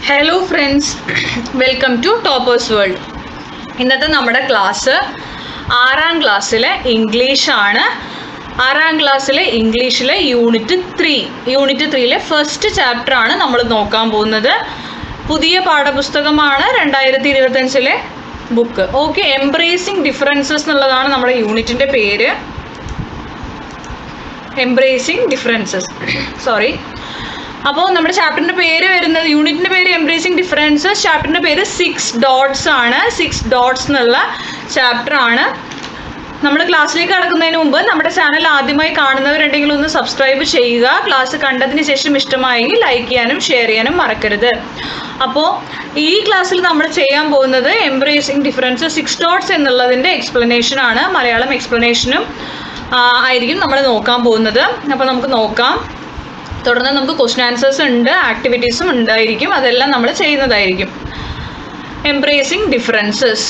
Hello friends, welcome to toppers world. ഇന്നത്തെ നമ്മുടെ class 6ാം ക്ലാസ്സിലെ ഇംഗ്ലീഷാണ്. 6ാം ക്ലാസ്സിലെ ഇംഗ്ലീഷിലെ യൂണിറ്റ് 3യിലെ ഫസ്റ്റ് ചാപ്റ്ററാണ് നമ്മൾ നോക്കാൻ പോകുന്നത്. പുതിയ പാഠപുസ്തകമാണ് 2025 ബുക്ക്. ഓക്കെ, എംബ്രേസിങ് ഡിഫറൻസസ് എന്നുള്ളതാണ് നമ്മുടെ യൂണിറ്റിൻ്റെ പേര്. എംബ്രേസിങ് ഡിഫറൻസസ്, അപ്പോൾ നമ്മുടെ ചാപ്റ്ററിൻ്റെ പേര് വരുന്നത്, യൂണിറ്റിൻ്റെ പേര് എംബ്രേസിങ് ഡിഫറൻസസ്, ചാപ്റ്ററിൻ്റെ പേര് 6 ഡോട്ട്സ് ആണ്. 6 ഡോട്ട്സ് എന്നുള്ള ചാപ്റ്ററാണ്. നമ്മൾ ക്ലാസ്സിലേക്ക് കടക്കുന്നതിന് മുമ്പ് നമ്മുടെ ചാനൽ ആദ്യമായി കാണുന്നവരുണ്ടെങ്കിൽ ഒന്ന് സബ്സ്ക്രൈബ് ചെയ്യുക. ക്ലാസ് കണ്ടതിന് ശേഷം ഇഷ്ടമായെങ്കിൽ ലൈക്ക് ചെയ്യാനും ഷെയർ ചെയ്യാനും മറക്കരുത്. അപ്പോൾ ഈ ക്ലാസ്സിൽ നമ്മൾ ചെയ്യാൻ പോകുന്നത് എംബ്രേസിങ് ഡിഫറൻസസ് 6 ഡോട്ട്സ് എന്നുള്ളതിൻ്റെ എക്സ്പ്ലനേഷൻ ആണ്. മലയാളം എക്സ്പ്ലനേഷനും ആയിരിക്കും നമ്മൾ നോക്കാൻ പോകുന്നത്. അപ്പോൾ നമുക്ക് നോക്കാം. തുടർന്ന് നമുക്ക് ക്വസ്റ്റ്യൻ ആൻസേഴ്സ് ഉണ്ട്, ആക്ടിവിറ്റീസും ഉണ്ടായിരിക്കും. അതെല്ലാം നമ്മൾ ചെയ്യുന്നതായിരിക്കും. Embracing differences.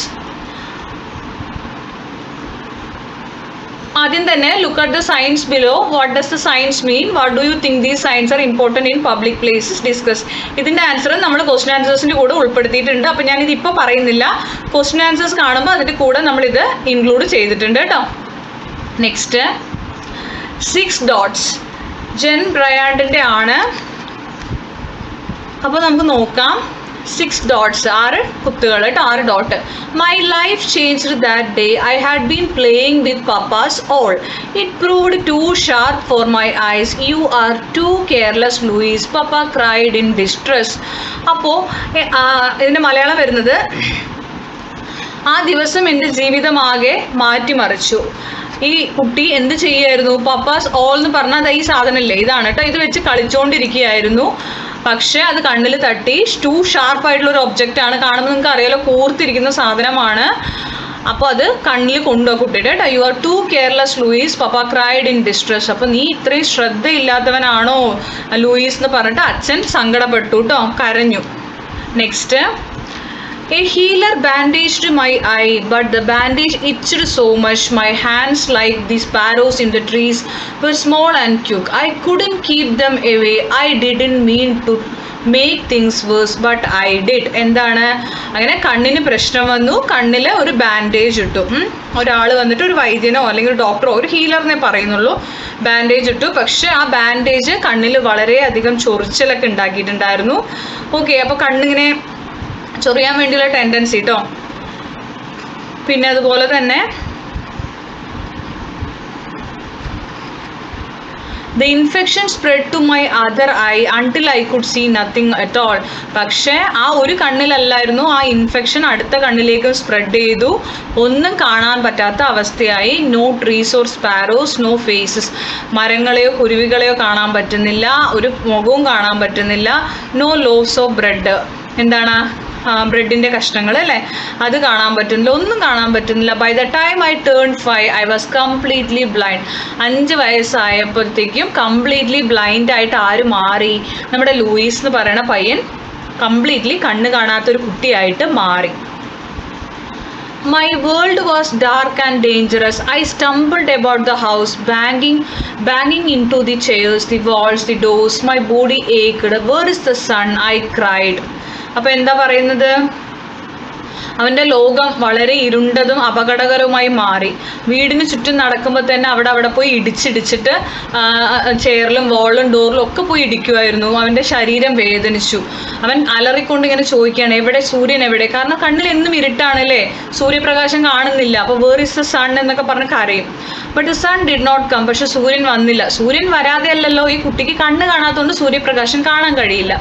ആദ്യം തന്നെ look at the signs below. What does the signs mean? What do you think these signs are important in public places? Discuss. ഇതിൻ്റെ ആൻസർ നമ്മൾ ക്വസ്റ്റ്യൻ ആൻസേഴ്സിൻ്റെ കൂടെ ഉൾപ്പെടുത്തിയിട്ടുണ്ട്. അപ്പോൾ ഞാനിത് ഇപ്പോൾ പറയുന്നില്ല. ക്വസ്റ്റ്യൻ ആൻസേഴ്സ് കാണുമ്പോൾ അതിൻ്റെ കൂടെ നമ്മളിത് ഇൻക്ലൂഡ് ചെയ്തിട്ടുണ്ട് കേട്ടോ. നെക്സ്റ്റ് 6 ഡോട്ട്സ് ജെൻ ബ്രയാൻഡിൻ്റെ ആണ്. അപ്പോൾ നമുക്ക് നോക്കാം. 6 ഡോട്ട്സ്, 6 കുത്തുകൾ കേട്ടോ, 6 dot. My life changed that day. I had been playing with papa's awl. It proved too sharp for my eyes. You are too careless Louis. Papa cried in distress. അപ്പോൾ ഇതിൻ്റെ മലയാളം വരുന്നത്, ആ ദിവസം എൻ്റെ ജീവിതമാകെ മാറ്റിമറിച്ചു. ഈ കുട്ടി എന്ത് ചെയ്യായിരുന്നു? പപ്പാസ് ഓൾ എന്ന് പറഞ്ഞാൽ ഈ സാധനമല്ലേ, ഇതാണ് കേട്ടോ. ഇത് വെച്ച് കളിച്ചുകൊണ്ടിരിക്കുകയായിരുന്നു. പക്ഷേ അത് കണ്ണിൽ തട്ടി. ടു ഷാർപ്പായിട്ടുള്ളൊരു ഒബ്ജക്റ്റാണ്. കാണുമ്പോൾ നിങ്ങൾക്ക് അറിയാലോ, കൂർത്തിരിക്കുന്ന സാധനമാണ്. അപ്പോൾ അത് കണ്ണിൽ കൊണ്ടുപോയി കുട്ടിയുടെ കേട്ടോ. You are too careless Louis. Papa cried in distress. അപ്പോൾ നീ ഇത്രയും ശ്രദ്ധയില്ലാത്തവനാണോ ലൂയിസ് എന്ന് പറഞ്ഞിട്ട് അച്ഛൻ സങ്കടപ്പെട്ടു കേട്ടോ, കരഞ്ഞു. Next, a healer bandaged my eye, but the bandage itched so much. My hands, like the sparrows in the trees, were small and quick. I couldn't keep them away. I didn't mean to make things worse, but I did. എന്താണ്? അങ്ങനെ കണ്ണിന് പ്രശ്നം വന്നു. കണ്ണിൽ ഒരു bandage ഇട്ടു. ഒരാൾ വന്നിട്ട്, ഒരു വൈദ്യനോ അല്ലെങ്കിൽ ഒരു ഡോക്ടറോ, ഒരു ഹീലറിനെ പറയുന്നുള്ളൂ, ബാൻഡേജ് ഇട്ടു. പക്ഷേ ആ ബാൻഡേജ് കണ്ണിൽ വളരെയധികം ചൊറിച്ചിലൊക്കെ ഉണ്ടാക്കിയിട്ടുണ്ടായിരുന്നു. ഓക്കെ, അപ്പോൾ കണ്ണിങ്ങനെ ചൊറിയാൻ വേണ്ടിയുള്ള ടെൻഡൻസി കേട്ടോ. പിന്നെ അതുപോലെ തന്നെ the infection spread to my other eye until I could see nothing at all. പക്ഷേ ആ ഒരു കണ്ണിലല്ലായിരുന്നു, ആ ഇൻഫെക്ഷൻ അടുത്ത കണ്ണിലേക്കും സ്പ്രെഡ് ചെയ്തു. ഒന്നും കാണാൻ പറ്റാത്ത അവസ്ഥയായി. No trees or sparrows, no faces. മരങ്ങളെയോ കുരുവികളെയോ കാണാൻ പറ്റുന്നില്ല, ഒരു മുഖവും കാണാൻ പറ്റുന്നില്ല. No loaves of bread. എന്താണ്? ബ്രെഡിൻ്റെ കഷ്ണങ്ങൾ അല്ലേ, അത് കാണാൻ പറ്റുന്നില്ല, ഒന്നും കാണാൻ പറ്റുന്നില്ല. By the time I turn 5 I was completely blind. 5 വയസ്സായപ്പോഴത്തേക്കും കംപ്ലീറ്റ്ലി ബ്ലൈൻഡ് ആയിട്ട് ആര് മാറി? നമ്മുടെ ലൂയിസ് എന്ന് പറയുന്ന പയ്യൻ കംപ്ലീറ്റ്ലി കണ്ണ് കാണാത്തൊരു കുട്ടിയായിട്ട് മാറി. My world was dark and dangerous. I stumbled about the house, banging into the chairs, the walls, the doors. My body ached. Where is the sun? I cried. അപ്പോൾ എന്താ പറയുന്നത്? അവൻ്റെ ലോകം വളരെ ഇരുണ്ടതും അപകടകരവുമായി മാറി. വീടിന് ചുറ്റും നടക്കുമ്പോൾ തന്നെ അവിടെ പോയി ഇടിച്ചിട്ട് ചെയറിലും വാളിലും ഡോറിലും ഒക്കെ പോയി ഇടിക്കുമായിരുന്നു. അവൻ്റെ ശരീരം വേദനിച്ചു. അവൻ അലറിക്കൊണ്ട് ഇങ്ങനെ ചോദിക്കുകയാണ്, എവിടെ സൂര്യൻ എവിടെ? കാരണം കണ്ണിൽ എന്നും ഇരുട്ടാണല്ലേ, സൂര്യപ്രകാശം കാണുന്നില്ല. അപ്പോൾ വേർ ഇസ് ദ സൺ എന്നൊക്കെ പറഞ്ഞ് കരയും. But the sun did not come. പക്ഷെ സൂര്യൻ വന്നില്ല. സൂര്യൻ വരാതെ അല്ലല്ലോ, ഈ കുട്ടിക്ക് കണ്ണ് കാണാത്തതുകൊണ്ട് സൂര്യപ്രകാശം കാണാൻ കഴിയില്ല.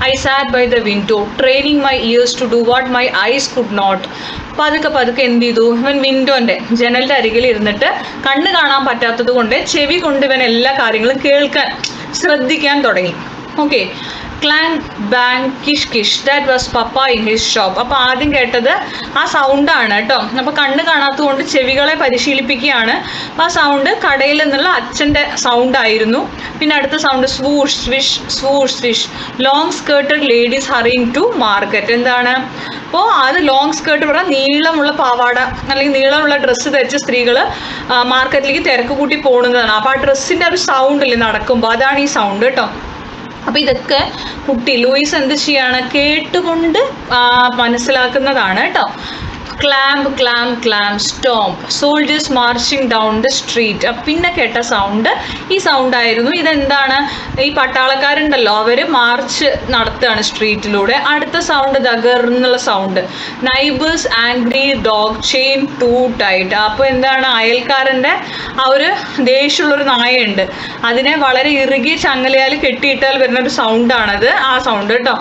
I sat by the window training my ears to do what my eyes could not. പതുക്കെ എന്ത് ചെയ്തു? ഇവൻ വിൻഡോൻ്റെ ജനലിൻ്റെ അരികിൽ ഇരുന്നിട്ട് കണ്ണ് കാണാൻ പറ്റാത്തത് കൊണ്ട് ചെവി കൊണ്ട് ഇവൻ എല്ലാ കാര്യങ്ങളും കേൾക്കാൻ ശ്രദ്ധിക്കാൻ തുടങ്ങി. Okay, clang bang Kish Kish, that was papa in his shop. അപ്പോൾ ആദ്യം കേട്ടത് ആ സൗണ്ടാണ് കേട്ടോ. അപ്പോൾ കണ്ണ് കാണാത്തതുകൊണ്ട് ചെവികളെ പരിശീലിപ്പിക്കുകയാണ്. അപ്പോൾ ആ സൗണ്ട് കടയിൽ നിന്നുള്ള അച്ഛൻ്റെ സൗണ്ടായിരുന്നു. പിന്നെ അടുത്ത sound swoosh swish, swoosh swish. Long skirted ladies hurrying to market. എന്താണ്? അപ്പോൾ അത് ലോങ് സ്കേർട്ട് പറഞ്ഞാൽ നീളമുള്ള പാവാട അല്ലെങ്കിൽ നീളമുള്ള ഡ്രസ്സ് ധരിച്ച സ്ത്രീകൾ മാർക്കറ്റിലേക്ക് തിരക്ക് കൂട്ടി പോകുന്നതാണ്. അപ്പോൾ ആ ഡ്രസ്സിൻ്റെ ഒരു സൗണ്ട് ഇല്ലേ നടക്കുമ്പോൾ, അതാണ് ഈ സൗണ്ട് കേട്ടോ. അപ്പോൾ ഇതൊക്കെ കുട്ടി ലൂയിസ് എന്ത് ചെയ്യാണ്, കേട്ടുകൊണ്ട് മനസ്സിലാക്കുന്നതാണ് കേട്ടോ. Clomp clomp clomp stomp soldiers marching down the street. പിന്നെ കേട്ട സൗണ്ട് ഈ സൗണ്ട് ആയിരുന്നു. ഇതെന്താണ്, ഈ പട്ടാളക്കാരുണ്ടല്ലോ അവർ മാർച്ച് നടത്തുകയാണ് സ്ട്രീറ്റിലൂടെ. അടുത്ത സൗണ്ട് ദഗർ എന്നുള്ള sound. Neighbour's angry dog chain too tight. അപ്പോൾ എന്താണ്, അയൽക്കാരൻ്റെ ആ ഒരു ദേഷ്യമുള്ളൊരു നായയുണ്ട്, അതിനെ വളരെ ഇറുകിയ ചങ്ങലയാൽ കെട്ടിയിട്ടാൽ വരുന്നൊരു സൗണ്ടാണത്, ആ സൗണ്ട് കേട്ടോ.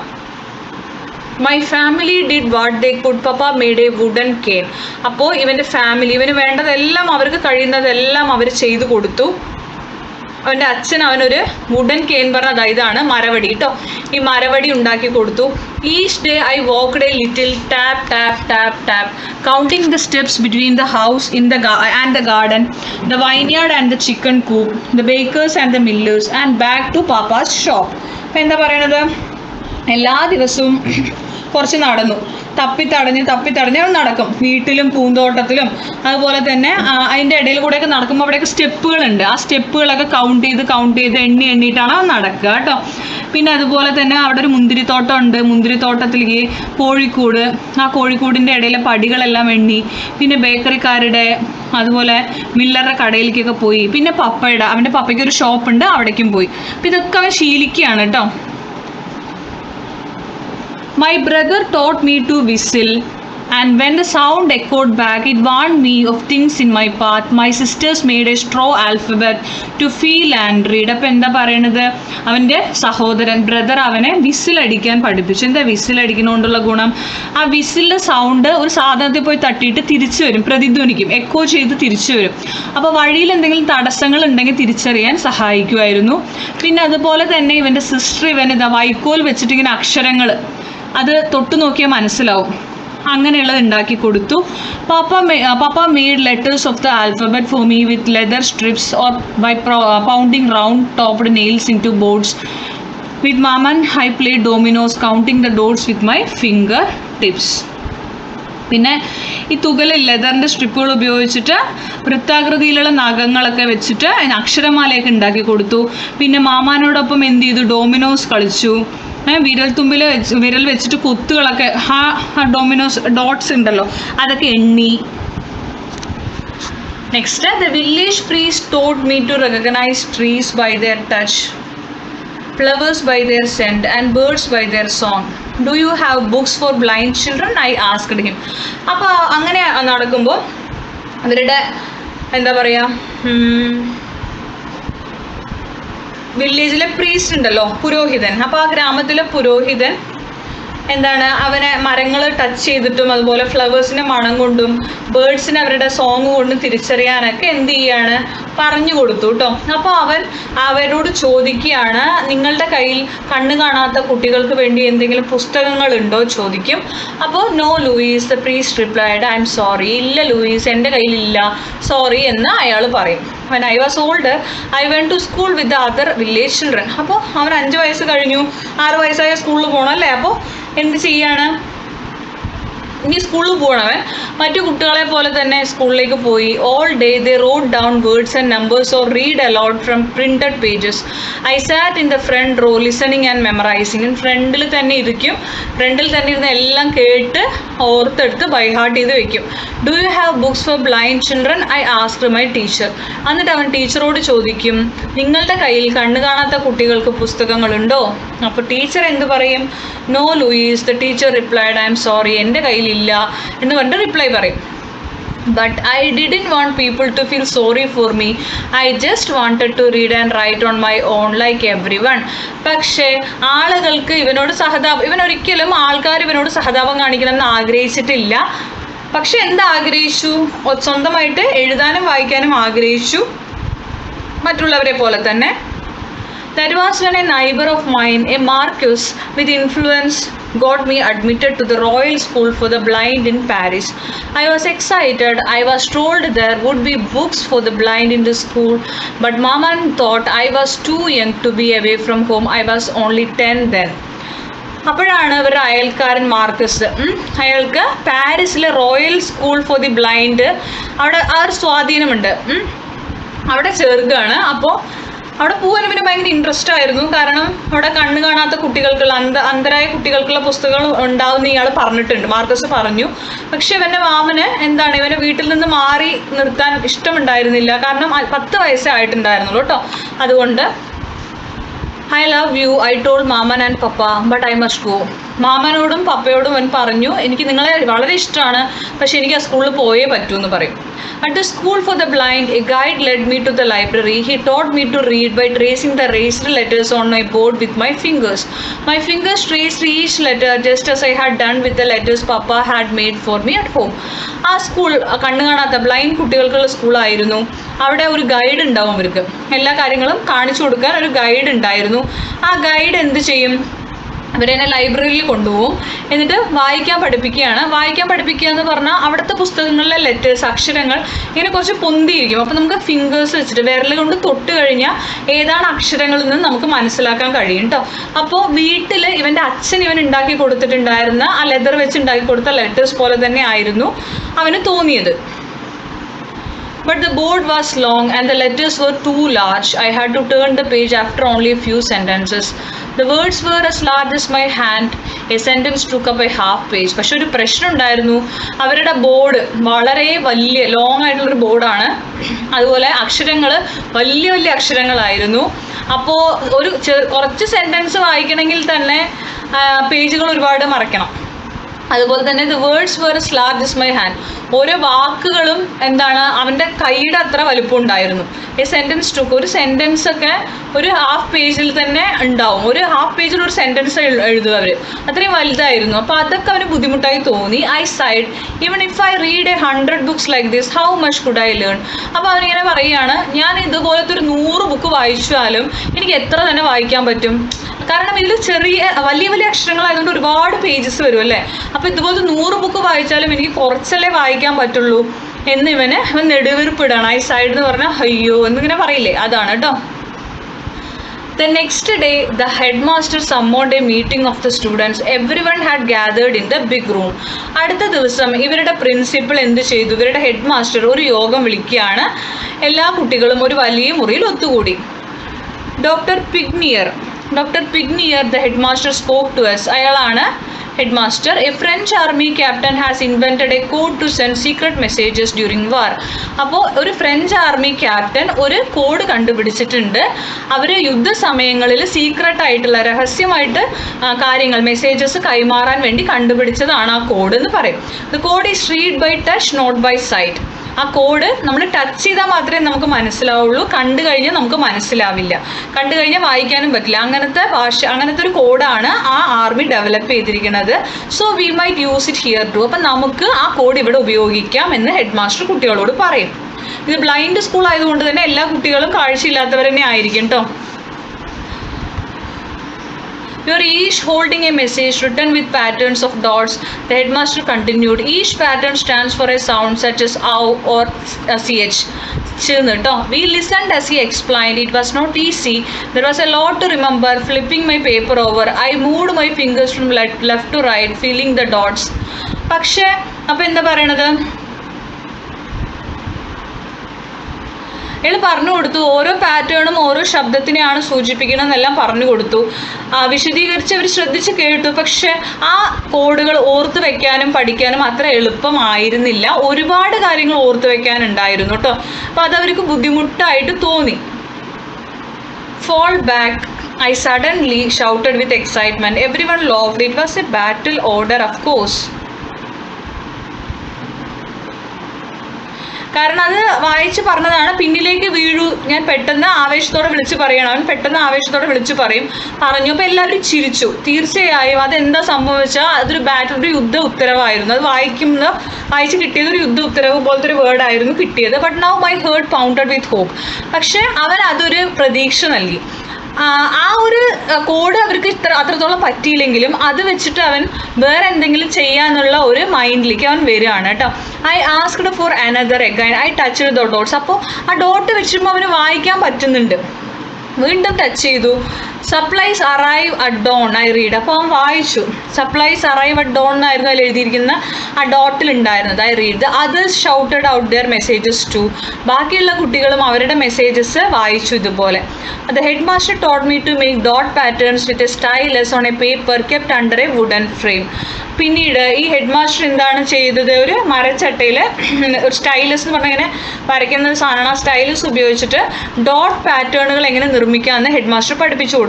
My family did what they could papa made a wooden cane. അപ്പോൾ ഇവൻ്റെ ഫാമിലി, ഇവന് വേണ്ടതെല്ലാം അവർക്ക് കഴിയുന്നതെല്ലാം അവർ ചെയ്തു കൊടുത്തു. അവൻ്റെ അച്ഛൻ അവനൊരു വുഡൻ കെയിൻ പറഞ്ഞത് ഇതാണ് മരവടി കേട്ടോ, ഈ മരവടി ഉണ്ടാക്കി കൊടുത്തു. Each day I walked a little tap tap tap tap counting the steps between the house and the garden, the vineyard and the chicken coop, the bakers and the millers and back to papa's shop. അപ്പം എന്താ പറയണത്, എല്ലാ ദിവസവും കുറച്ച് നടന്നു, തപ്പിത്തടഞ്ഞ് അവൻ നടക്കും. വീട്ടിലും പൂന്തോട്ടത്തിലും അതുപോലെ തന്നെ അതിൻ്റെ ഇടയിൽ കൂടെയൊക്കെ നടക്കുമ്പോൾ അവിടെയൊക്കെ സ്റ്റെപ്പുകളുണ്ട്. ആ സ്റ്റെപ്പുകളൊക്കെ കൗണ്ട് ചെയ്ത് എണ്ണിയിട്ടാണ് അവൻ നടക്കുക കേട്ടോ. പിന്നെ അതുപോലെ തന്നെ അവിടെ ഒരു മുന്തിരിത്തോട്ടം ഉണ്ട്. മുന്തിരിത്തോട്ടത്തിലേക്ക് കോഴിക്കൂട്, ആ കോഴിക്കൂടിൻ്റെ ഇടയിലെ പടികളെല്ലാം എണ്ണി. പിന്നെ ബേക്കറിക്കാരുടെ അതുപോലെ മില്ലറുടെ കടയിലേക്കൊക്കെ പോയി. പിന്നെ അവൻ്റെ പപ്പയ്ക്ക് ഒരു ഷോപ്പുണ്ട്, അവിടേക്കും പോയി. അപ്പം ഇതൊക്കെ അവൻ ശീലിക്കുകയാണ് കേട്ടോ. My brother taught me to whistle, and when the sound echoed back, it warned me of things in my path. My sisters made a straw alphabet to feel and read. അപ്പം എന്താ പറയണത്, അവൻ്റെ സഹോദരൻ ബ്രദർ അവനെ വിസിലടിക്കാൻ പഠിപ്പിച്ചു. എന്താ വിസിലടിക്കുന്നതുകൊണ്ടുള്ള ഗുണം, ആ വിസിലിൻ്റെ സൗണ്ട് ഒരു സാധനത്തിൽ പോയി തട്ടിയിട്ട് തിരിച്ചു വരും, പ്രതിധ്വനിക്കും, എക്കോ ചെയ്ത് തിരിച്ചു വരും. അപ്പോൾ വഴിയിൽ എന്തെങ്കിലും തടസ്സങ്ങൾ ഉണ്ടെങ്കിൽ തിരിച്ചറിയാൻ സഹായിക്കുമായിരുന്നു. പിന്നെ അതുപോലെ തന്നെ ഇവൻ്റെ സിസ്റ്റർ ഇവന് വൈക്കോൽ വെച്ചിട്ട് ഇങ്ങനെ അക്ഷരങ്ങൾ അത് തൊട്ടു നോക്കിയാൽ മനസ്സിലാവും, അങ്ങനെയുള്ളത് ഉണ്ടാക്കി കൊടുത്തു. Papa made letters of the alphabet for me with leather strips or by pounding round topped nails into boards. With maman I play dominoes counting the dots with my finger tips. പിന്നെ ഈ തുകലിൽ ലെതറിൻ്റെ സ്ട്രിപ്പുകൾ ഉപയോഗിച്ചിട്ട് വൃത്താകൃതിയിലുള്ള നഖങ്ങളൊക്കെ വെച്ചിട്ട് അതിന് അക്ഷരമാലയൊക്കെ ഉണ്ടാക്കി കൊടുത്തു. പിന്നെ മാമാനോടൊപ്പം എന്ത് ചെയ്തു, ഡോമിനോസ് കളിച്ചു. വിരൽ വെച്ചിട്ട് കുത്തുകളൊക്കെ, ആ ഡോമിനോസ് ഡോട്ട്സ് ഉണ്ടല്ലോ അതൊക്കെ എണ്ണി. Next, the village priest taught me to recognise trees by their touch, flowers by their scent and birds by their song. Do you have books for blind children, I asked him. അപ്പോൾ അങ്ങനെ നടക്കുമ്പോൾ അവരുടെ എന്താ പറയുക, വില്ലേജിലെ priest ഉണ്ടല്ലോ, പുരോഹിതൻ. അപ്പോൾ ആ ഗ്രാമത്തിലെ പുരോഹിതൻ എന്താണ്, അവനെ മരങ്ങൾ ടച്ച് ചെയ്തിട്ടും അതുപോലെ ഫ്ലവേഴ്സിൻ്റെ മണം കൊണ്ടും ബേർഡ്സിനെ അവരുടെ സോങ് കൊണ്ടും തിരിച്ചറിയാനൊക്കെ എന്ത് ചെയ്യാണ്, പറഞ്ഞു കൊടുത്തു കേട്ടോ. അപ്പോൾ അവൻ അവരോട് ചോദിക്കുകയാണ്, നിങ്ങളുടെ കയ്യിൽ കണ്ണ് കാണാത്ത കുട്ടികൾക്ക് വേണ്ടി എന്തെങ്കിലും പുസ്തകങ്ങളുണ്ടോ ചോദിക്കും. അപ്പോൾ no Louis, the priest replied, I'm sorry. ഇല്ല ലൂയിസ്, എൻ്റെ കയ്യിലില്ല, സോറി എന്ന് അയാൾ പറയും. when I was older, I went to school with the other village children. അപ്പോൾ അവൻ 5 വയസ്സ് കഴിഞ്ഞു, 6 വയസ്സായ സ്കൂളിൽ പോകണം അല്ലേ. അപ്പോൾ എന്ത് ചെയ്യാണ്, ഇനി സ്കൂളിൽ പോകണവൻ മറ്റു കുട്ടികളെ പോലെ തന്നെ സ്കൂളിലേക്ക് പോയി. All day they wrote down words and numbers or read aloud from printed pages. I sat in the front row listening and memorising. ഫ്രണ്ടിൽ തന്നെ ഇരുന്ന് എല്ലാം കേട്ട് ഓർത്തെടുത്ത് ബൈഹാർട്ട് ചെയ്ത് വെക്കും. Do you have books for blind children, I asked my teacher. എന്നിട്ട് അവൻ ടീച്ചറോട് ചോദിക്കും, നിങ്ങളുടെ കയ്യിൽ കണ്ണു കാണാത്ത കുട്ടികൾക്ക് പുസ്തകങ്ങളുണ്ടോ? അപ്പോൾ ടീച്ചർ എന്ത് പറയും, no Louis, the teacher replied, I'm sorry, എൻ്റെ കയ്യിലില്ല എന്ന് പറഞ്ഞിട്ട് റിപ്ലൈ പറയും. But I didn't want people to feel sorry for me. I just wanted to read and write on my own like everyone. പക്ഷേ ആളുകൾക്ക് ഇവനൊരിക്കലും ആൾക്കാർ ഇവനോട് സഹതാപം കാണിക്കണമെന്ന് ആഗ്രഹിച്ചിട്ടില്ല. പക്ഷെ എന്താഗ്രഹിച്ചു, സ്വന്തമായിട്ട് എഴുതാനും വായിക്കാനും ആഗ്രഹിച്ചു, മറ്റുള്ളവരെ പോലെ തന്നെ. That was when a neighbor of mine, a marquis with influence, got me admitted to the Royal School for the Blind in Paris. I was excited. I was told there would be books for the blind in the school, but Mama thought I was too young to be away from home. I was only 10 then. അപ്പോഴാണ് അവരുടെ അയൽക്കാരൻ Marcus, അയാൾക്ക് പാരീസിലെ royal school for the blind അവിടെ ആ ഒരു സ്വാധീനമുണ്ട്, അവിടെ ചേർക്കുകയാണ്. അപ്പോൾ അവിടെ പോകാൻ ഇവന് ഭയങ്കര ഇൻട്രസ്റ്റ് ആയിരുന്നു. കാരണം അവിടെ കണ്ണ് കാണാത്ത കുട്ടികൾക്കുള്ള അന്ധരായ കുട്ടികൾക്കുള്ള പുസ്തകങ്ങൾ ഉണ്ടാവുന്ന ഇയാൾ പറഞ്ഞിട്ടുണ്ട്, മാർക്കസ് പറഞ്ഞു. പക്ഷെ ഇവൻ്റെ മാമന് എന്താണ്, ഇവനെ വീട്ടിൽ നിന്ന് മാറി നിർത്താൻ ഇഷ്ടമുണ്ടായിരുന്നില്ല. കാരണം 10 വയസ്സേ ആയിട്ടുണ്ടായിരുന്നുള്ളൂ കേട്ടോ. അതുകൊണ്ട് I love you, I told maman and papa but I must go. മാമനോടും പപ്പയോടും അവൻ പറഞ്ഞു, എനിക്ക് നിങ്ങളെ വളരെ ഇഷ്ടമാണ്, പക്ഷെ എനിക്ക് ആ സ്കൂളിൽ പോയേ പറ്റൂ എന്ന് പറയും. At the school for the blind, a guide led me to the library. He taught me to read by tracing the raised letters on my board with my fingers. My fingers traced each letter just as I had done with the letters Papa had made for me at home. ആ school കണ്ണു കാണാത്ത blind കുട്ടികൾക്കുള്ള സ്കൂളായിരുന്നു. അവിടെ ഒരു guide ഉണ്ടാവും, അവർക്ക് എല്ലാ കാര്യങ്ങളും കാണിച്ചു കൊടുക്കാൻ ഒരു ഗൈഡ് ഉണ്ടായിരുന്നു. ആ ഗൈഡ് എന്ത് ചെയ്യും, അവരെന്നെ ലൈബ്രറിയിൽ കൊണ്ടുപോകും, എന്നിട്ട് വായിക്കാൻ പഠിപ്പിക്കുകയാണ്. വായിക്കാൻ പഠിപ്പിക്കുക എന്ന് പറഞ്ഞാൽ അവിടുത്തെ പുസ്തകങ്ങളിലെ ലെറ്റേഴ്സ്, അക്ഷരങ്ങൾ ഇങ്ങനെ കുറച്ച് പൊന്തിയിരിക്കും. അപ്പോൾ നമുക്ക് ഫിംഗേഴ്സ് വെച്ചിട്ട് വിരൽ കൊണ്ട് തൊട്ട് കഴിഞ്ഞാൽ ഏതാണ് അക്ഷരങ്ങളിൽ നിന്ന് നമുക്ക് മനസ്സിലാക്കാൻ കഴിയും കേട്ടോ. അപ്പോൾ വീട്ടിൽ ഇവൻ്റെ അച്ഛൻ ഇവൻ ഉണ്ടാക്കി കൊടുത്തിട്ടുണ്ടായിരുന്ന ആ ലെതർ വെച്ച് ഉണ്ടാക്കി കൊടുത്ത ലെറ്റേഴ്സ് പോലെ തന്നെ ആയിരുന്നു അവന് തോന്നിയത്. But the board was long and the letters were too large. I had to turn the page after only a few sentences. The words were as large as my hand. A sentence took up a half page. പക്ഷെ ഒരു പ്രശ്നം ഉണ്ടായിരുന്നു, അവരുടെ board വളരെ വലിയ long ആയിട്ടുള്ളൊരു ബോർഡാണ്. അതുപോലെ അക്ഷരങ്ങൾ വലിയ വലിയ അക്ഷരങ്ങളായിരുന്നു. അപ്പോൾ ഒരു കുറച്ച് സെൻറ്റൻസ് വായിക്കണമെങ്കിൽ തന്നെ പേജുകൾ ഒരുപാട് മറക്കണം. അതുപോലെ തന്നെ the words were as large as my hand. ഓരോ വാക്കുകളും എന്താണ്, അവൻ്റെ കൈയുടെ അത്ര വലിപ്പം ഉണ്ടായിരുന്നു. ഈ സെൻറ്റൻസ് ടുക്ക്, ഒരു സെൻറ്റൻസ് ഒക്കെ ഒരു ഹാഫ് പേജിൽ തന്നെ ഉണ്ടാവും. ഒരു ഹാഫ് പേജിൽ ഒരു സെൻറ്റൻസ് എഴുതുക അവർ, അത്രയും വലുതായിരുന്നു. അപ്പോൾ അതൊക്കെ അവന് ബുദ്ധിമുട്ടായി തോന്നി. I side, even if I read 100 books like this how much could I learn. അപ്പോൾ അവനിങ്ങനെ പറയുകയാണ്, ഞാൻ ഇതുപോലത്തെ ഒരു 100 ബുക്ക് വായിച്ചാലും എനിക്ക് എത്ര തന്നെ വായിക്കാൻ പറ്റും, കാരണം ഇതിൽ വലിയ വലിയ അക്ഷരങ്ങളായതുകൊണ്ട് ഒരുപാട് പേജസ് വരും അല്ലേ. അപ്പോൾ ഇതുപോലത്തെ 100 ബുക്ക് വായിച്ചാലും എനിക്ക് കുറച്ചല്ലേ വായിക്കാൻ പറ്റുള്ളൂ എന്ന് അവൻ നെടുവീർപ്പിടാണ്. ഐ സൈഡ് എന്ന് പറഞ്ഞാൽ അയ്യോ എന്നിങ്ങനെ പറയില്ലേ, അതാണ് കേട്ടോ. The next day, the headmaster summoned a meeting of the students. Everyone had gathered in the big room. അടുത്ത ദിവസം ഇവരുടെ പ്രിൻസിപ്പൽ എന്ത് ചെയ്തു, ഇവരുടെ ഹെഡ് മാസ്റ്റർ ഒരു യോഗം വിളിക്കുകയാണ്. എല്ലാ കുട്ടികളും ഒരു വലിയ മുറിയിൽ ഒത്തുകൂടി. Doctor Pignier, the headmaster spoke to us. അയാളാണ് head master. A French army captain has invented a code to send secret messages during war. അപ്പോൾ ഒരു ഫ്രഞ്ച് ആർമി ക്യാപ്റ്റൻ ഒരു കോഡ് കണ്ടുപിടിച്ചിട്ടുണ്ട്. അവർ യുദ്ധസമയങ്ങളിൽ സീക്രട്ടായിട്ടുള്ള രഹസ്യമായിട്ട് കാര്യങ്ങൾ മെസ്സേജസ് കൈമാറാൻ വേണ്ടി കണ്ടുപിടിച്ചതാണ് ആ കോഡ് എന്ന് പറയും. The code is read by touch not by sight. ആ കോഡ് നമ്മൾ ടച്ച് ചെയ്താൽ മാത്രമേ നമുക്ക് മനസ്സിലാവുള്ളൂ, കണ്ടു കഴിഞ്ഞാൽ നമുക്ക് മനസ്സിലാവില്ല, കണ്ടു കഴിഞ്ഞാൽ വായിക്കാനും പറ്റില്ല. അങ്ങനത്തെ ഒരു കോഡാണ് ആ ആർമി ഡെവലപ്പ് ചെയ്തിരിക്കുന്നത്. So we might use it here too. അപ്പം നമുക്ക് ആ കോഡ് ഇവിടെ ഉപയോഗിക്കാം എന്ന് ഹെഡ് മാസ്റ്റർ കുട്ടികളോട് പറയും. ഇത് ബ്ലൈൻഡ് സ്കൂൾ ആയതുകൊണ്ട് തന്നെ എല്ലാ കുട്ടികളും കാഴ്ചയില്ലാത്തവർ തന്നെ ആയിരിക്കും കേട്ടോ. You are each holding a message written with patterns of dots, the headmaster continued. Each pattern stands for a sound such as ow or ch. We listened as he explained. It was not easy. There was a lot to remember. Flipping my paper over, I moved my fingers from left to right, feeling the dots. പക്ഷേ അപ്പോൾ എന്താ പറയണത്, അയാൾ പറഞ്ഞു കൊടുത്തു, ഓരോ പാറ്റേണും ഓരോ ശബ്ദത്തിനെയാണ് സൂചിപ്പിക്കണമെന്നെല്ലാം പറഞ്ഞു കൊടുത്തു. വിശദീകരിച്ച് അവർ ശ്രദ്ധിച്ച് കേട്ടു. പക്ഷെ ആ കോഡുകൾ ഓർത്ത് വെക്കാനും പഠിക്കാനും അത്ര എളുപ്പമായിരുന്നില്ല. ഒരുപാട് കാര്യങ്ങൾ ഓർത്ത് വെക്കാനുണ്ടായിരുന്നു കേട്ടോ. അപ്പോൾ അതവർക്ക് ബുദ്ധിമുട്ടായിട്ട് തോന്നി. Fall back, I suddenly shouted with excitement. Everyone laughed. It was a battle order, of course. കാരണം അത് വായിച്ച് പറഞ്ഞതാണ്. പിന്നിലേക്ക് വീഴൂ, ഞാൻ പെട്ടെന്ന് ആവേശത്തോടെ വിളിച്ച് പറയണം. അവൻ പെട്ടെന്ന് ആവേശത്തോടെ വിളിച്ച് പറഞ്ഞു. അപ്പോൾ എല്ലാവരും ചിരിച്ചു. തീർച്ചയായും അതെന്താ സംഭവിച്ചാൽ അതൊരു ഒരു യുദ്ധ ഉത്തരവായിരുന്നു. അത് വായിച്ച് കിട്ടിയത് ഒരു യുദ്ധ ഉത്തരവ് പോലത്തെ ഒരു വേർഡായിരുന്നു കിട്ടിയത്. But now my heart pounded with hope. പക്ഷേ അവൻ അതൊരു പ്രതീക്ഷ നൽകി. ആ ഒരു കോഡ് അവർക്ക് അത്രത്തോളം പറ്റിയില്ലെങ്കിലും അത് വെച്ചിട്ട് അവൻ വേറെ എന്തെങ്കിലും ചെയ്യാനുള്ള ഒരു മൈൻഡിലേക്ക് അവൻ വരികയാണ് കേട്ടോ. I asked for another again, I touched the dots. അപ്പോൾ ആ ഡോട്ട് വെച്ചുമ്പോൾ അവന് വായിക്കാൻ പറ്റുന്നുണ്ട്. വീണ്ടും ടച്ച് ചെയ്തു. Supplies arrive at dawn I read. അപ്പോൾ അവൻ വായിച്ചു. സപ്ലൈസ് അറൈവ് അറ്റ് ഡോൺ എന്നായിരുന്നു അതിൽ എഴുതിയിരിക്കുന്ന ആ ഡോട്ടിൽ ഉണ്ടായിരുന്നത്. I read. The others shouted out their messages too. ബാക്കിയുള്ള കുട്ടികളും അവരുടെ മെസ്സേജസ് വായിച്ചു ഇതുപോലെ. The head master taught me to make dot patterns with a stylus on a paper kept under a wooden frame. പിന്നീട് ഈ ഹെഡ് മാസ്റ്റർ എന്താണ് ചെയ്തത്, ഒരു മരച്ചട്ടയിൽ ഒരു സ്റ്റൈലസ് എന്ന് പറഞ്ഞാൽ ഇങ്ങനെ വരയ്ക്കുന്ന ഒരു സാധനമാണ്. ആ സ്റ്റൈലസ് ഉപയോഗിച്ചിട്ട് ഡോട്ട് പാറ്റേണുകൾ എങ്ങനെ നിർമ്മിക്കാമെന്ന് ഹെഡ് മാസ്റ്റർ പഠിപ്പിച്ചു കൊടുക്കും.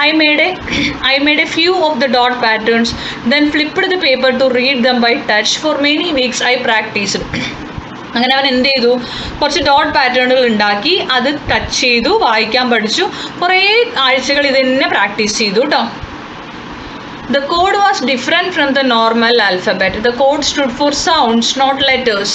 I made a few of the dot patterns, then flipped the paper to read them by touch. For many weeks I practiced. അങ്ങനെ അവൻ എന്ത് ചെയ്തു, കുറച്ച് ഡോട്ട് പാറ്റേണുകൾ ഉണ്ടാക്കി അത് ടച്ച് ചെയ്തു വായിക്കാൻ പഠിച്ചു. കുറേ ആഴ്ചകൾ ഇത് തന്നെ പ്രാക്ടീസ് ചെയ്തു കേട്ടോ. The code was different from the normal alphabet. The code stood for sounds, not letters.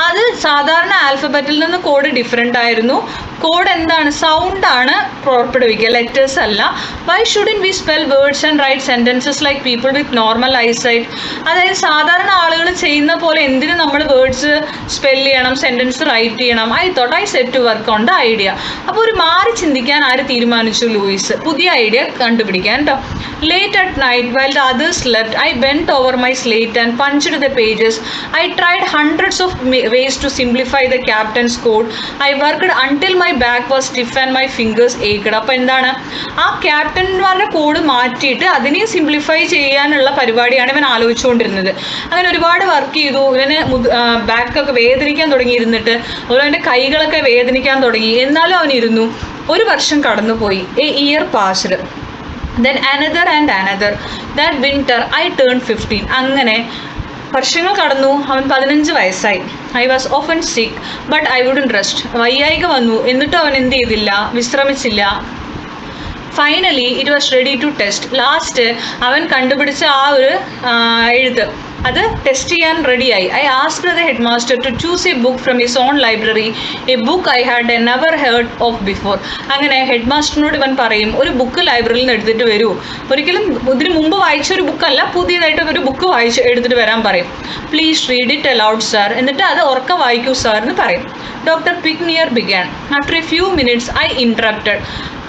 അത് സാധാരണ ആൽഫബറ്റിൽ നിന്ന് കോഡ് ഡിഫറെൻ്റ് ആയിരുന്നു. കോഡ് എന്താണ്, സൗണ്ടാണ് പുറപ്പെടുവിക്കുക, ലെറ്റേഴ്സ് അല്ല. Why shouldn't we spell words and write sentences like people with normal eyesight? അതായത് സാധാരണ ആളുകൾ ചെയ്യുന്ന പോലെ എന്തിനും നമ്മൾ വേർഡ്സ് സ്പെൽ ചെയ്യണം, സെൻറ്റൻസ് റൈറ്റ് ചെയ്യണം? I set to work on the idea. അപ്പോൾ ഒരു മാറി ചിന്തിക്കാൻ ആര് തീരുമാനിച്ചു? ലൂയിസ്. പുതിയ ഐഡിയ കണ്ടുപിടിക്കാൻ കേട്ടോ. Late at night, while the others slept, I bent over my slate and punched the pages. I tried hundreds of ways to simplify the captain's code. I worked until my back was stiff and my fingers ached. അപ്പോൾ എന്താണ്, ആ ക്യാപ്റ്റന്മാരുടെ code മാറ്റിയിട്ട് അതിനെ simplify ചെയ്യാനുള്ള പരിപാടിയാണ് ഇവൻ ആലോചിച്ചുകൊണ്ടിരുന്നത്. അങ്ങനെ ഒരുപാട് വർക്ക് ചെയ്തു. ഇവന് ബാക്കൊക്കെ വേദനിക്കാൻ തുടങ്ങിയിരുന്നിട്ട്, അതുപോലെ അവൻ്റെ കൈകളൊക്കെ വേദനിക്കാൻ തുടങ്ങി. എന്നാലും അവനിരുന്നു. ഒരു വർഷം കടന്നുപോയി. A year passed. Then another and another. That winter I turned 15. അങ്ങനെ വർഷങ്ങൾ കടന്നു. അവൻ 15 വയസ്സായി. I was often sick, but I wouldn't rest. വയ്യായിക വന്നു, എന്നിട്ടും അവൻ എന്ത് ചെയ്തില്ല, വിശ്രമിച്ചില്ല. Finally it was ready to test. Last അവൻ കണ്ടുപിടിച്ച ആ ഒരു എഴുത്ത് അത് ടെസ്റ്റ് ചെയ്യാൻ റെഡിയായി. I asked the head master to choose a book from his own library, a book I had never heard of before. അങ്ങനെ ഹെഡ് മാസ്റ്ററിനോട് ഇവൻ പറയും, ഒരു ബുക്ക് ലൈബ്രറിയിൽ നിന്ന് എടുത്തിട്ട് വരൂ. ഒരിക്കലും ഇതിന് മുമ്പ് വായിച്ച ഒരു ബുക്കല്ല, പുതിയതായിട്ട് ഒരു ബുക്ക് എടുത്തിട്ട് വരാൻ പറയും. Please read it aloud sir. എന്നിട്ട് അത് ഉറക്ക വായിക്കൂ സാർ എന്ന് പറയും. Doctor Pignier began. After a few minutes I interrupted.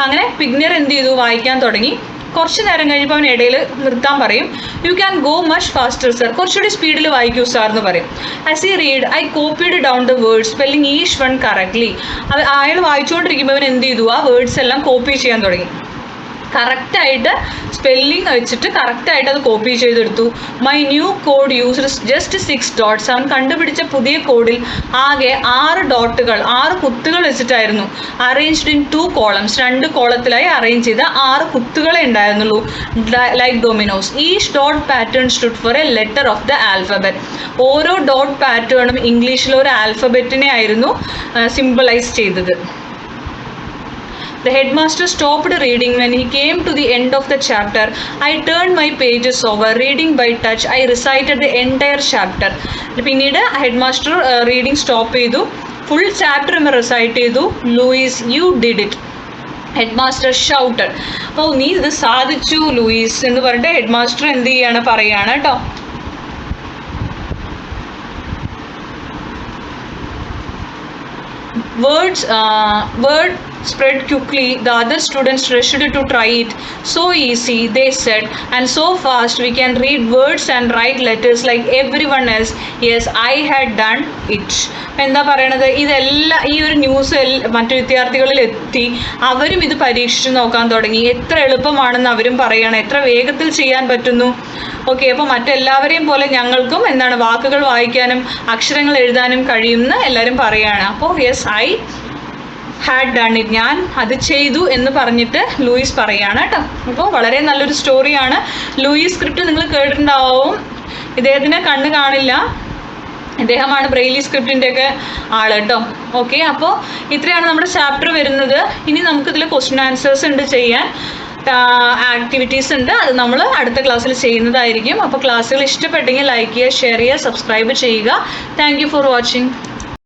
അങ്ങനെ പിഗ്നിയർ എന്ത് ചെയ്തു, വായിക്കാൻ തുടങ്ങി. കുറച്ച് നേരം കഴിഞ്ഞപ്പോൾ അവൻ ഇടയിൽ നിർത്താൻ പറയും. You can go much faster sir. കുറച്ചുകൂടി സ്പീഡിൽ വായിക്കൂ സാർ എന്ന് പറയും. As I read I copied down the words, spelling each one correctly. അയാൾ വായിച്ചുകൊണ്ടിരിക്കുമ്പോൾ അവൻ എന്ത് ചെയ്തു, ആ വേർഡ്സ് എല്ലാം കോപ്പി ചെയ്യാൻ തുടങ്ങി. കറക്റ്റായിട്ട് സ്പെല്ലിംഗ് വെച്ചിട്ട് കറക്റ്റായിട്ട് അത് കോപ്പി ചെയ്തെടുത്തു. My new code used just 6 dots. അവൻ കണ്ടുപിടിച്ച പുതിയ കോഡിൽ ആകെ 6 ഡോട്ടുകൾ, 6 കുത്തുകൾ വെച്ചിട്ടായിരുന്നു. Arranged in 2 columns. 2 കോളത്തിലായി അറേഞ്ച് ചെയ്ത 6 കുത്തുകളെ ഉണ്ടായിരുന്നുള്ളൂ, like dominoes. Each dot pattern stood four A letter of the alphabet. ഓരോ ഡോട്ട് പാറ്റേണും ഇംഗ്ലീഷിലെ ഒരു ആൽഫബറ്റിനെ ആയിരുന്നു സിംബലൈസ് ചെയ്തത്. The headmaster stopped reading when he came to the end of the chapter. I turned my pages over. Reading by touch, I recited the entire chapter. പിന്നീട് headmaster reading stop ചെയ്തു. Full chapter recite ചെയ്തു. Louis, you did it. Headmaster shouted. ഓ, നീ ഇത് സാധിച്ചു Luis എന്ന് പറഞ്ഞിട്ട് headmaster എന്ത് ചെയ്യാണ്, പറയാണ് കേട്ടോ. Word spread quickly. The other students rushed to try it. So easy, they said, and so fast we can read words and write letters like everyone else. Yes, I had done it. എന്താ പറയണത്, ഇതെല്ലാം ഈ ഒരു news മറ്റു വിദ്യാർത്ഥികളിൽ എത്തി. അവരും ഇത് പരീക്ഷിച്ച് നോക്കാൻ തുടങ്ങി. എത്ര എളുപ്പമാണെന്ന് അവരും പറയണം, എത്ര വേഗത്തിൽ ചെയ്യാൻ പറ്റുന്നു. ഓക്കെ, അപ്പോൾ മറ്റെല്ലാവരെയും പോലെ ഞങ്ങൾക്കും എന്താണ് വാക്കുകൾ വായിക്കാനും അക്ഷരങ്ങൾ എഴുതാനും കഴിയുമെന്ന് എല്ലാവരും പറയുകയാണ്. അപ്പോൾ yes, I had done it. ഞാൻ അത് ചെയ്തു എന്ന് പറഞ്ഞിട്ട് ലൂയിസ് പറയുകയാണ് കേട്ടോ. അപ്പോൾ വളരെ നല്ലൊരു സ്റ്റോറിയാണ്. ലൂയിസ് സ്ക്രിപ്റ്റ് നിങ്ങൾ കേട്ടിട്ടുണ്ടാവും. ഇദ്ദേഹത്തിനെ കണ്ണ് കാണില്ല, ഇദ്ദേഹമാണ് ബ്രെയിലി സ്ക്രിപ്റ്റിൻ്റെയൊക്കെ ആൾ കേട്ടോ. ഓക്കെ, അപ്പോൾ ഇത്രയാണ് നമ്മുടെ ചാപ്റ്റർ വരുന്നത്. ഇനി നമുക്കിതിൽ ക്വസ്റ്റ്യൻ ആൻസേഴ്സ് ഉണ്ട് ചെയ്യാൻ, ആക്ടിവിറ്റീസ് ഉണ്ട്. അത് നമ്മൾ അടുത്ത ക്ലാസ്സിൽ ചെയ്യുന്നതായിരിക്കും. അപ്പോൾ ക്ലാസ്സുകൾ ഇഷ്ടപ്പെട്ടെങ്കിൽ ലൈക്ക് ചെയ്യുക, ഷെയർ ചെയ്യുക, സബ്സ്ക്രൈബ് ചെയ്യുക. Thank you for watching.